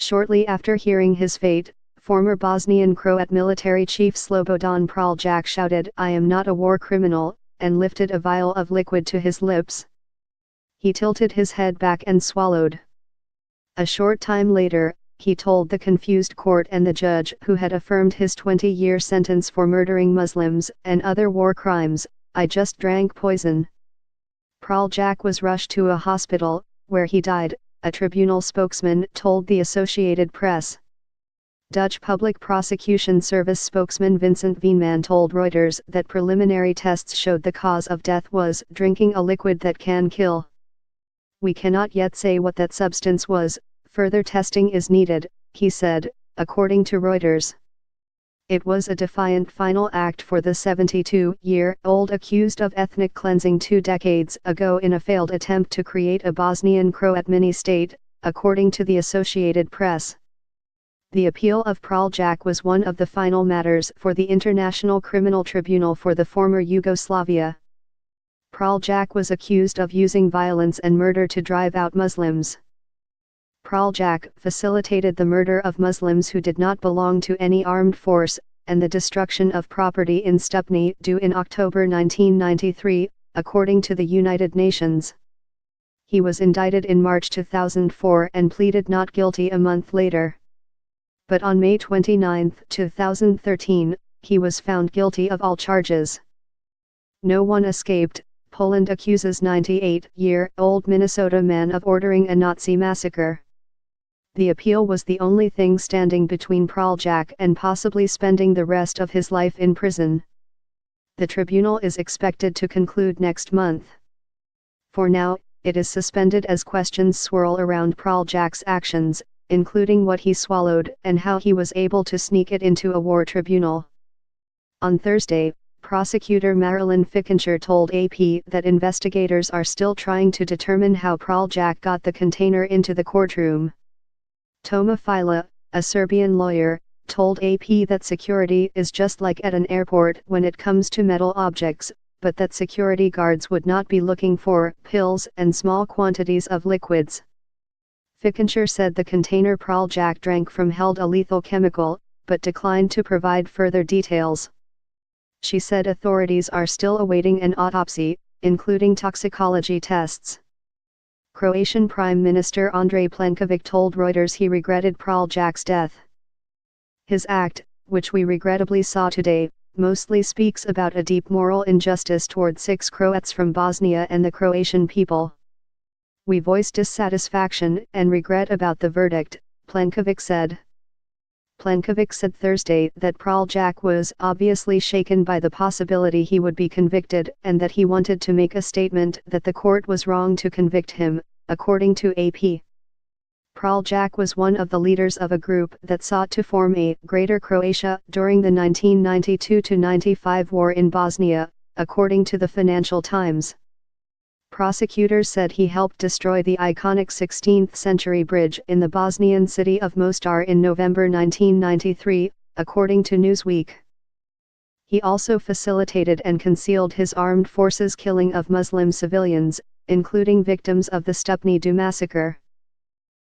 Shortly after hearing his fate, former Bosnian Croat military chief Slobodan Praljak shouted, "I am not a war criminal," and lifted a vial of liquid to his lips. He tilted his head back and swallowed. A short time later, he told the confused court and the judge who had affirmed his 20-year sentence for murdering Muslims and other war crimes, "I just drank poison." Praljak was rushed to a hospital, where he died, a tribunal spokesman told the Associated Press. Dutch Public Prosecution Service spokesman Vincent Veenman told Reuters that preliminary tests showed the cause of death was drinking a liquid that can kill. "We cannot yet say what that substance was, further testing is needed," he said, according to Reuters. It was a defiant final act for the 72-year-old accused of ethnic cleansing 2 decades ago in a failed attempt to create a Bosnian Croat mini-state, according to the Associated Press. The appeal of Praljak was one of the final matters for the International Criminal Tribunal for the former Yugoslavia. Praljak was accused of using violence and murder to drive out Muslims. Praljak facilitated the murder of Muslims who did not belong to any armed force, and the destruction of property in Stupni due in October 1993, according to the United Nations. He was indicted in March 2004 and pleaded not guilty a month later. But on May 29, 2013, he was found guilty of all charges. No one escaped. Poland accuses 98-year-old Minnesota man of ordering a Nazi massacre. The appeal was the only thing standing between Praljak and possibly spending the rest of his life in prison. The tribunal is expected to conclude next month. For now, it is suspended as questions swirl around Praljak's actions, including what he swallowed and how he was able to sneak it into a war tribunal. On Thursday, prosecutor Marilyn Fickenshire told AP that investigators are still trying to determine how Praljak got the container into the courtroom. Toma Fila, a Serbian lawyer, told AP that security is just like at an airport when it comes to metal objects, but that security guards would not be looking for pills and small quantities of liquids. Fickenshire said the container Praljak drank from held a lethal chemical, but declined to provide further details. She said authorities are still awaiting an autopsy, including toxicology tests. Croatian Prime Minister Andrej Plenković told Reuters he regretted Praljak's death. His act, which we regrettably saw today, mostly speaks about a deep moral injustice toward 6 Croats from Bosnia and the Croatian people. We voice dissatisfaction and regret about the verdict, Plenković said. Plenković said Thursday that Praljak was obviously shaken by the possibility he would be convicted and that he wanted to make a statement that the court was wrong to convict him, according to AP. Praljak was one of the leaders of a group that sought to form a Greater Croatia during the 1992-95 war in Bosnia, according to the Financial Times. Prosecutors said he helped destroy the iconic 16th-century bridge in the Bosnian city of Mostar in November 1993, according to Newsweek. He also facilitated and concealed his armed forces' killing of Muslim civilians, including victims of the Stupni massacre.